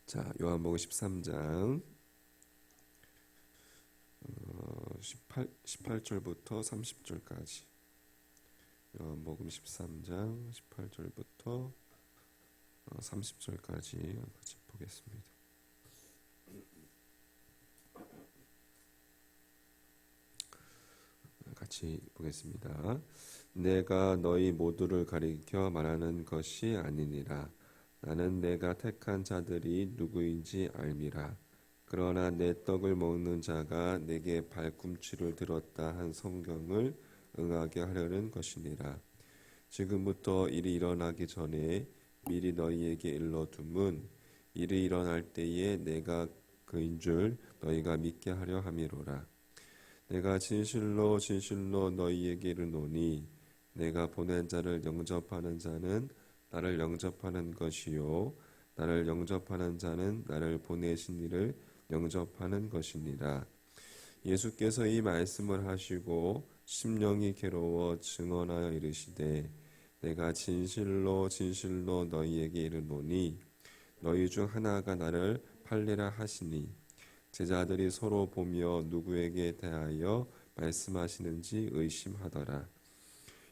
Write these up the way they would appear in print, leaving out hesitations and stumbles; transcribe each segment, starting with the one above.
자, 요한복음 13장 18절부터 30절까지. 요한복음 13장 18절부터 30절까지 같이 보겠습니다. 같이 보겠습니다. 내가 너희 모두를 가리켜 말하는 것이 아니니라. 나는 내가 택한 자들이 누구인지 알미라. 그러나 내 떡을 먹는 자가 내게 발꿈치를 들었다 한 성경을 응하게 하려는 것이니라. 지금부터 일이 일어나기 전에 미리 너희에게 일러둠은 일이 일어날 때에 내가 그인 줄 너희가 믿게 하려 함이로라. 내가 진실로 진실로 너희에게 이르노니 내가 보낸 자를 영접하는 자는 나를 영접하는 것이요 나를 영접하는 자는 나를 보내신 이를 영접하는 것이니라. 예수께서 이 말씀을 하시고 심령이 괴로워 증언하여 이르시되 내가 진실로 진실로 너희에게 이르노니 너희 중 하나가 나를 팔리라 하시니 제자들이 서로 보며 누구에게 대하여 말씀하시는지 의심하더라.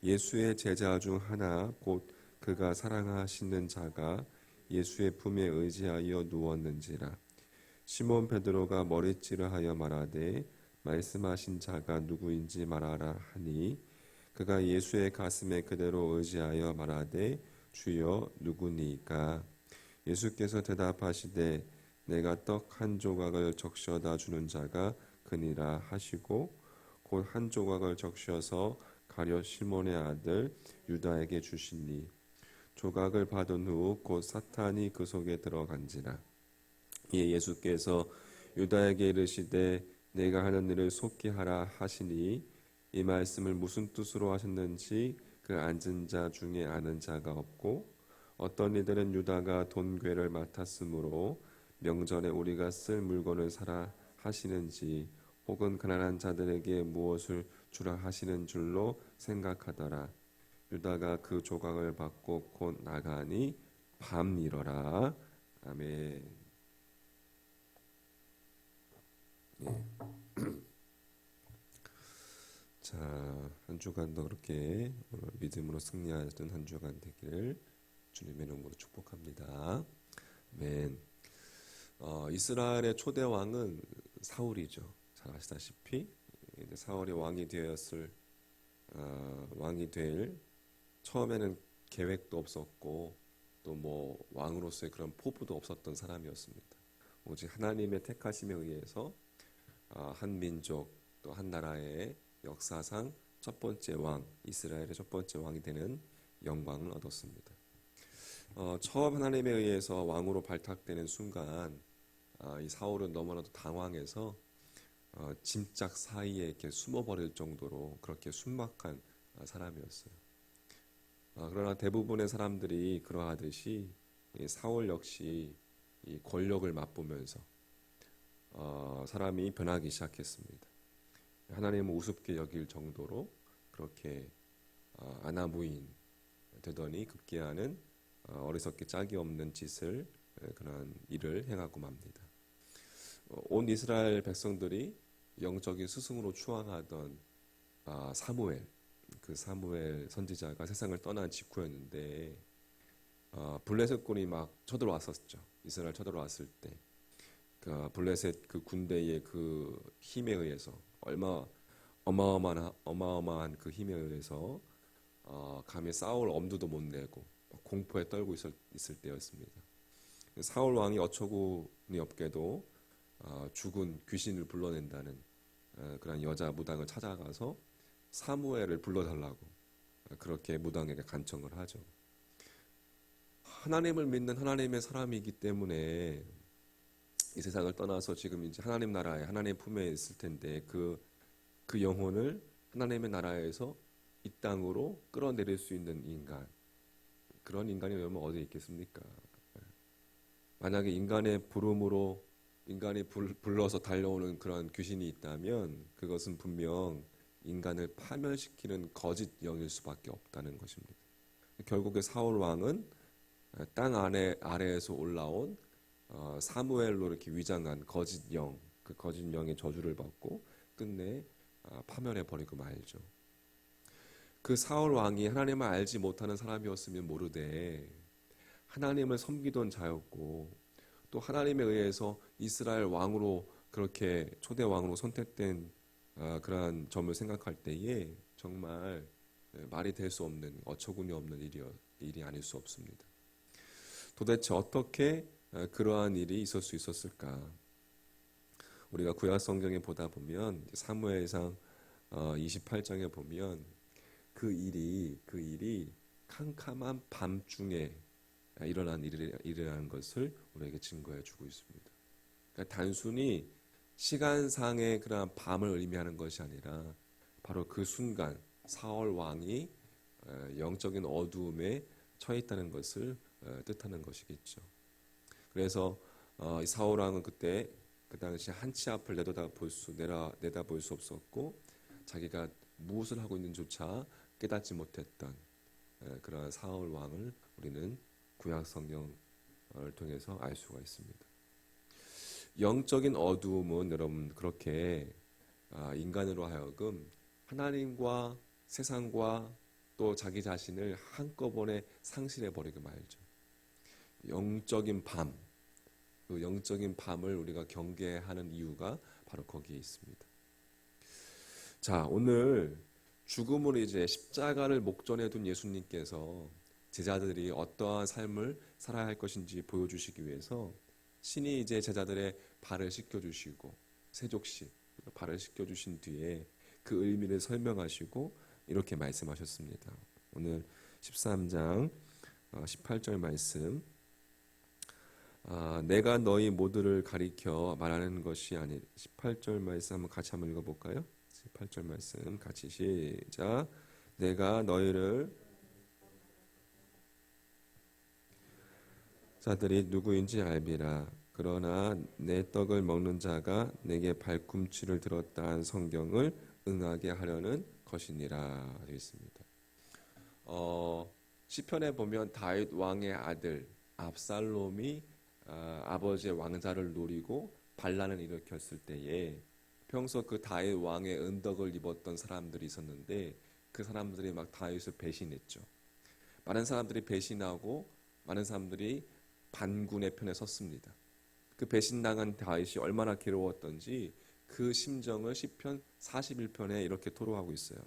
예수의 제자 중 하나 곧 그가 사랑하시는 자가 예수의 품에 의지하여 누웠는지라. 시몬 베드로가 머리찌를 하여 말하되 말씀하신 자가 누구인지 말하라 하니 그가 예수의 가슴에 그대로 의지하여 말하되 주여 누구니까. 예수께서 대답하시되 내가 떡 한 조각을 적셔다 주는 자가 그니라 하시고 곧 한 조각을 적셔서 가룟 시몬의 아들 유다에게 주시니 조각을 받은 후 곧 사탄이 그 속에 들어간지라. 이에 예수께서 유다에게 이르시되 내가 하는 일을 속히 하라 하시니 이 말씀을 무슨 뜻으로 하셨는지 그 앉은 자 중에 아는 자가 없고 어떤 이들은 유다가 돈괴를 맡았으므로 명절에 우리가 쓸 물건을 사라 하시는지 혹은 가난한 자들에게 무엇을 주라 하시는 줄로 생각하더라. 유다가 그 조각을 받고 곧 나가니 밤이러라. 아멘. 네. 자, 한 주간도 그렇게 믿음으로 승리하던 한 주간 되기를 주님의 이름으로 축복합니다. 아멘. 이스라엘의 초대 왕은 사울이죠. 잘 아시다시피 이제 사울이 왕이 될 처음에는 계획도 없었고 또 뭐 왕으로서의 그런 포부도 없었던 사람이었습니다. 오직 하나님의 택하심에 의해서 한 민족 또 한 나라의 역사상 첫 번째 왕, 이스라엘의 첫 번째 왕이 되는 영광을 얻었습니다. 처음 하나님에 의해서 왕으로 발탁되는 순간 이 사울은 너무나도 당황해서 짐짝 사이에 이렇게 숨어버릴 정도로 그렇게 순박한 사람이었어요. 그러나 대부분의 사람들이 그러하듯이 이 사울 역시 이 권력을 맛보면서 사람이 변하기 시작했습니다. 하나님을 우습게 여길 정도로 그렇게 아나무인 되더니 급기야는 어리석게 짝이 없는 짓을 그런 일을 행하고 맙니다. 온 이스라엘 백성들이 영적인 스승으로 추앙하던 사무엘, 그 사무엘 선지자가 세상을 떠난 직후였는데 블레셋군이 막 쳐들어왔었죠. 이스라엘 쳐들어왔을 때 블레셋 그 군대의 그 힘에 의해서 어마어마한 그 힘에 의해서 감히 싸울 엄두도 못 내고 공포에 떨고 있을 때였습니다. 사울 왕이 어처구니 없게도 죽은 귀신을 불러낸다는 그런 여자 무당을 찾아가서 사무엘을 불러달라고 그렇게 무당에게 간청을 하죠. 하나님을 믿는 하나님의 사람이기 때문에 이 세상을 떠나서 지금 이제 하나님 나라에 하나님 품에 있을 텐데 그 영혼을 하나님의 나라에서 이 땅으로 끌어내릴 수 있는 인간, 그런 인간이 여러분 어디에 있겠습니까? 만약에 인간의 부름으로 인간이 불러서 달려오는 그런 귀신이 있다면 그것은 분명 인간을 파멸시키는 거짓 영일 수밖에 없다는 것입니다. 결국에 사울 왕은 땅 아래에서 올라온 사무엘로 이렇게 위장한 거짓 영, 그 거짓 영의 저주를 받고 끝내 파멸해 버리고 말죠. 그 사울 왕이 하나님을 알지 못하는 사람이었으면 모르되 하나님을 섬기던 자였고 또 하나님에 의해서 이스라엘 왕으로 그렇게 초대 왕으로 선택된 그러한 점을 생각할 때에 정말 말이 될 수 없는 어처구니 없는 일이 아닐 수 없습니다. 도대체 어떻게 그러한 일이 있을 수 있었을까? 우리가 구약 성경에 보다 보면 사무엘상 28장에 보면 그 일이 캄캄한 밤중에 일어난 일이라는 것을 우리에게 증거해 주고 있습니다. 그러니까 단순히 시간상의 그런 밤을 의미하는 것이 아니라 바로 그 순간 사울 왕이 영적인 어두움에 처해 있다는 것을 뜻하는 것이겠죠. 그래서 사울 왕은 그때 그 당시 한치 앞을 내다볼 수 없었고 자기가 무엇을 하고 있는지조차 깨닫지 못했던 그런 사울 왕을 우리는 구약 성경을 통해서 알 수가 있습니다. 영적인 어두움은 여러분 그렇게 인간으로 하여금 하나님과 세상과 또 자기 자신을 한꺼번에 상실해 버리게 말죠. 영적인 밤, 그 영적인 밤을 우리가 경계하는 이유가 바로 거기에 있습니다. 자, 오늘 죽음으로 이제 십자가를 목전에 둔 예수님께서 제자들이 어떠한 삶을 살아야 할 것인지 보여주시기 위해서 신이 이제 제자들의 발을 씻겨주시고 세족식 발을 씻겨주신 뒤에 그 의미를 설명하시고 이렇게 말씀하셨습니다. 오늘 13장 18절 말씀 내가 너희 모두를 가리켜 말하는 것이 아니 18절 말씀 한번 같이 한번 읽어볼까요? 18절 말씀 같이 시작. 내가 너희를 자들이 누구인지 알미라. 그러나 내 떡을 먹는 자가 내게 발꿈치를 들었다 한 성경을 응하게 하려는 것이니라 되어 있습니다. 시편에 보면 다윗 왕의 아들 압살롬이 아버지의 왕자를 노리고 반란을 일으켰을 때에 평소 그 다윗 왕의 은덕을 입었던 사람들이 있었는데 그 사람들이 막 다윗을 배신했죠. 많은 사람들이 배신하고 많은 사람들이 반군의 편에 섰습니다. 그 배신당한 다윗이 얼마나 괴로웠던지 그 심정을 시편 41편에 이렇게 토로하고 있어요.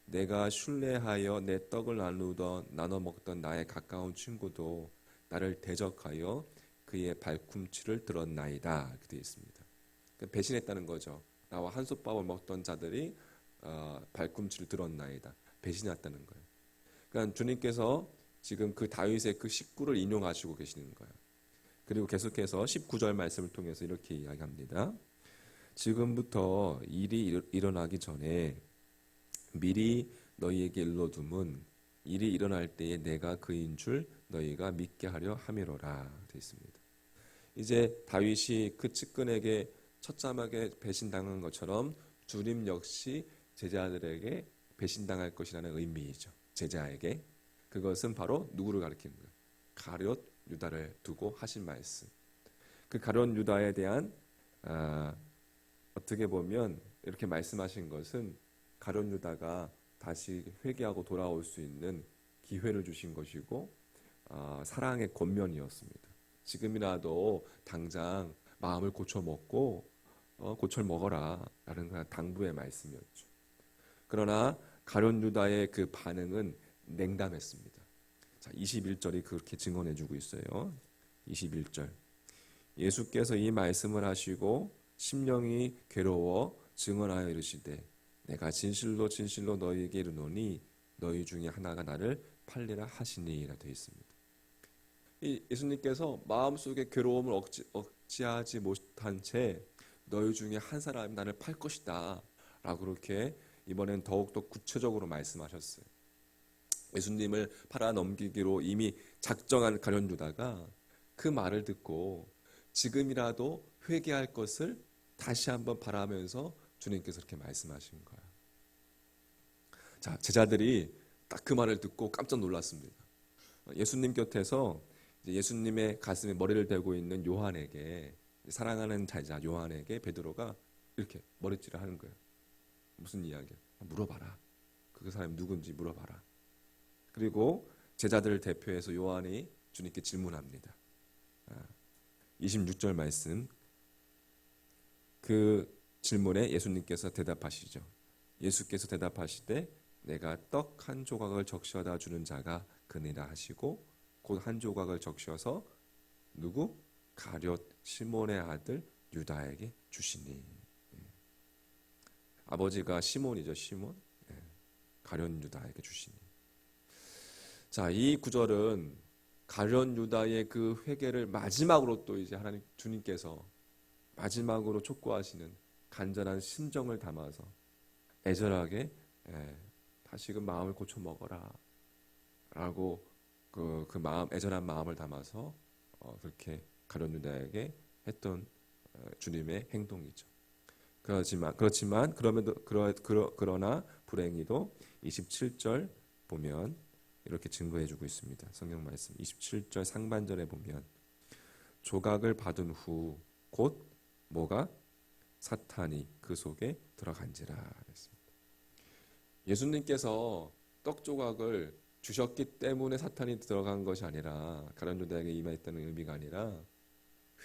내가 순례하여 내 떡을 나눠 먹던 나의 가까운 친구도 나를 대적하여 그의 발꿈치를 들었나이다. 이렇게 되어 있습니다. 그러니까 배신했다는 거죠. 나와 한솥밥을 먹던 자들이 발꿈치를 들었나이다. 배신했다는 거예요. 그러니까 주님께서 지금 그 다윗의 그 식구를 인용하시고 계시는 거예요. 그리고 계속해서 19절 말씀을 통해서 이렇게 이야기합니다. 지금부터 일이 일어나기 전에 미리 너희에게 일러둠은 일이 일어날 때에 내가 그인 줄 너희가 믿게 하려 함이로라 되어 있습니다. 이제 다윗이 그 측근에게 처참하게 배신당한 것처럼 주님 역시 제자들에게 배신당할 것이라는 의미이죠. 제자에게. 그것은 바로 누구를 가리키는 거예요? 가룟 유다를 두고 하신 말씀. 그 가룟 유다에 대한 어떻게 보면 이렇게 말씀하신 것은 가룟 유다가 다시 회개하고 돌아올 수 있는 기회를 주신 것이고 사랑의 권면이었습니다. 지금이라도 당장 마음을 고쳐 먹고 고쳐 먹어라 라는 당부의 말씀이었죠. 그러나 가룟 유다의 그 반응은 냉담했습니다. 자, 21절이 그렇게 증언해주고 있어요. 21절 예수께서 이 말씀을 하시고 심령이 괴로워 증언하여 이르시되 내가 진실로 진실로 너희에게 이르노니 너희 중에 하나가 나를 팔리라 하시니라 되어 있습니다. 이 예수님께서 마음속에 괴로움을 억제하지 못한 채 너희 중에 한 사람이 나를 팔 것이다 라고 그렇게 이번엔 더욱더 구체적으로 말씀하셨어요. 예수님을 팔아 넘기기로 이미 작정한 가룟 유다가 그 말을 듣고 지금이라도 회개할 것을 다시 한번 바라면서 주님께서 이렇게 말씀하신 거예요. 자, 제자들이 딱 그 말을 듣고 깜짝 놀랐습니다. 예수님 곁에서 이제 예수님의 가슴에 머리를 대고 있는 요한에게, 사랑하는 자자 요한에게 베드로가 이렇게 머리질을 하는 거예요. 무슨 이야기야? 물어봐라. 그 사람이 누군지 물어봐라. 그리고 제자들을 대표해서 요한이 주님께 질문합니다. 26절 말씀. 그 질문에 예수님께서 대답하시죠. 예수께서 대답하시되 내가 떡 한 조각을 적셔다 주는 자가 그니라 하시고 곧 한 조각을 적셔서 누구? 가룟 시몬의 아들 유다에게 주시니. 아버지가 시몬이죠. 시몬. 가룟 유다에게 주시니. 자, 이 구절은 가룟 유다의 그 회개를 마지막으로 또 이제 하나님 주님께서 마지막으로 촉구하시는 간절한 심정을 담아서 애절하게 다시금 마음을 고쳐 먹어라 라고 그 마음, 애절한 마음을 담아서 그렇게 가룟 유다에게 했던 주님의 행동이죠. 그렇지만 그러나 불행히도 27절 보면 이렇게 증거해주고 있습니다. 성경 말씀 27절 상반절에 보면 조각을 받은 후 곧 뭐가? 사탄이 그 속에 들어간지라 했습니다. 예수님께서 떡 조각을 주셨기 때문에 사탄이 들어간 것이 아니라, 가룟 유다에게 임했다는 의미가 아니라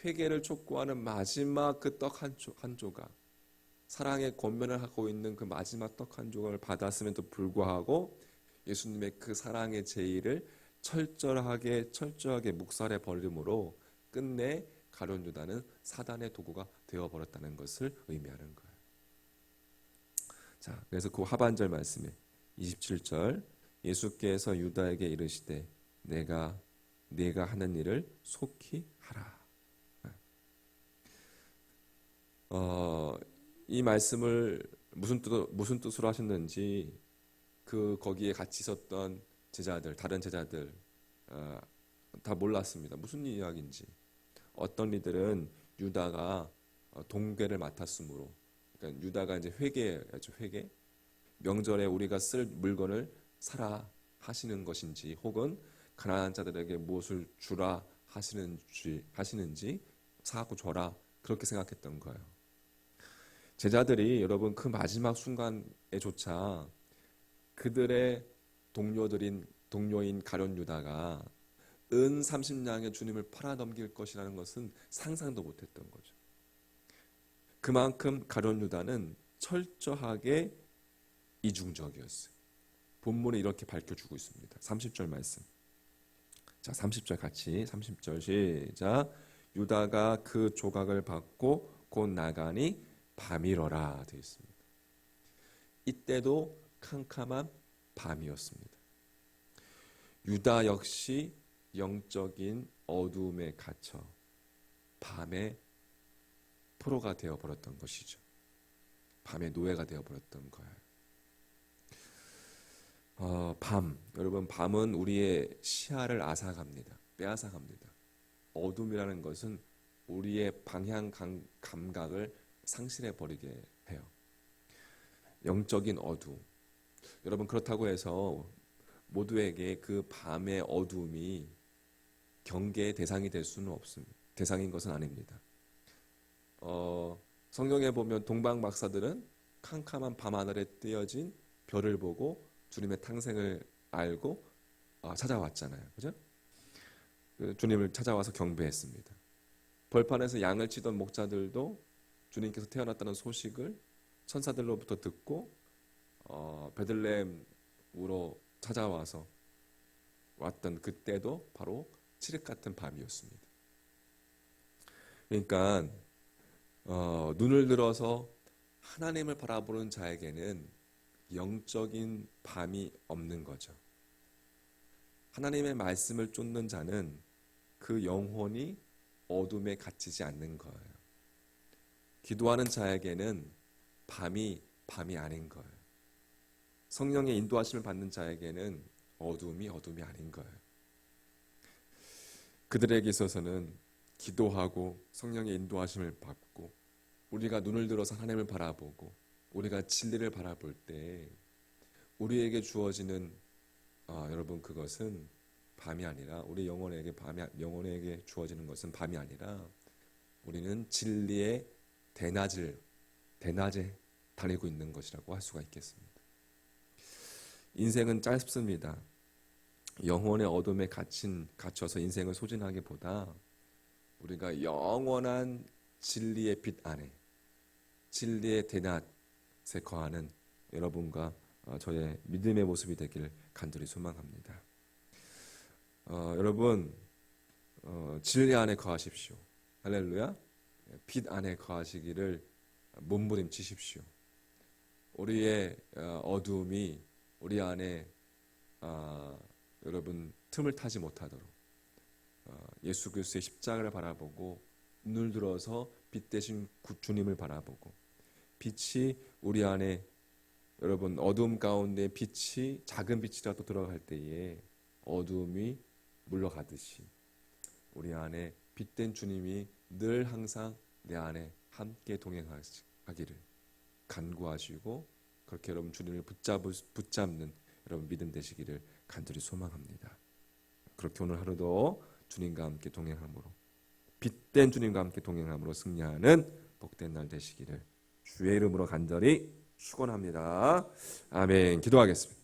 회개를 촉구하는 마지막 그 떡 한 조각, 사랑의 권면을 하고 있는 그 마지막 떡 한 조각을 받았음에도 불구하고 예수님의 그 사랑의 제의를 철저하게 묵살해 버림으로 끝내 가룟 유다는 사단의 도구가 되어버렸다는 것을 의미하는 거예요. 자, 그래서 그 하반절 말씀에 27절 예수께서 유다에게 이르시되 네가 하는 일을 속히 하라. 이 말씀을 무슨 뜻으로 하셨는지 거기에 같이 있었던 제자들, 다른 제자들 다 몰랐습니다. 무슨 이야기인지. 어떤 이들은 유다가 동괴를 맡았으므로, 그러니까 유다가 이제 회개죠, 회개. 명절에 우리가 쓸 물건을 사라 하시는 것인지, 혹은 가난한 자들에게 무엇을 주라 하시는지 사갖고 줘라, 그렇게 생각했던 거예요. 제자들이 여러분 그 마지막 순간에조차 그들의 동료인 가룟 유다가 은 30냥의 주님을 팔아넘길 것이라는 것은 상상도 못했던 거죠. 그만큼 가룟 유다는 철저하게 이중적이었어요. 본문에 이렇게 밝혀주고 있습니다. 30절 말씀. 자, 30절 같이 30절 시작. 유다가 그 조각을 받고 곧 나가니 밤이러라 되어 있습니다. 이때도 캄캄한 밤이었습니다. 유다 역시 영적인 어두움에 갇혀 밤의 포로가 되어버렸던 것이죠. 밤의 노예가 되어버렸던 거예요. 여러분, 밤은 우리의 시야를 빼앗아갑니다. 어둠이라는 것은 우리의 방향 감각을 상실해버리게 해요. 영적인 어두움. 여러분, 그렇다고 해서 모두에게 그 밤의 어두움이 경계의 대상이 될 수는 없습니다. 대상인 것은 아닙니다. 성경에 보면 동방 박사들은 캄캄한 밤하늘에 띄어진 별을 보고 주님의 탄생을 알고 찾아왔잖아요. 그죠? 주님을 찾아와서 경배했습니다. 벌판에서 양을 치던 목자들도 주님께서 태어났다는 소식을 천사들로부터 듣고 베들레헴으로 찾아와서 왔던 그때도 바로 칠흑 같은 밤이었습니다. 그러니까 눈을 들어서 하나님을 바라보는 자에게는 영적인 밤이 없는 거죠. 하나님의 말씀을 쫓는 자는 그 영혼이 어둠에 갇히지 않는 거예요. 기도하는 자에게는 밤이 아닌 거예요. 성령의 인도하심을 받는 자에게는 어둠이 아닌 거예요. 그들에게 있어서는 기도하고 성령의 인도하심을 받고 우리가 눈을 들어서 하나님을 바라보고 우리가 진리를 바라볼 때 우리에게 주어지는 여러분, 그것은 밤이 아니라 우리 영혼에게 주어지는 것은 밤이 아니라 우리는 진리의 대낮에 다니고 있는 것이라고 할 수가 있겠습니다. 인생은 짧습니다. 영혼의 어둠에 갇혀서 인생을 소진하기보다 우리가 영원한 진리의 빛 안에 진리의 대낮에 거하는 여러분과 저의 믿음의 모습이 되길 간절히 소망합니다. 여러분 진리 안에 거하십시오. 할렐루야. 빛 안에 거하시기를 몸부림치십시오. 우리의 어두움이 우리 안에 여러분 틈을 타지 못하도록 예수 그리스도의 십자가를 바라보고 눈을 들어서 빛 대신 주님을 바라보고 빛이 우리 안에 여러분 어두움 가운데 빛이 작은 빛이라도 들어갈 때에 어두움이 물러가듯이 우리 안에 빛된 주님이 늘 항상 내 안에 함께 동행하기를 간구하시고 그렇게 여러분 주님을 붙잡는 여러분 믿음 되시기를 간절히 소망합니다. 그렇게 오늘 하루도 주님과 함께 동행함으로 빛된 주님과 함께 동행함으로 승리하는 복된 날 되시기를 주의 이름으로 간절히 축원합니다. 아멘. 기도하겠습니다.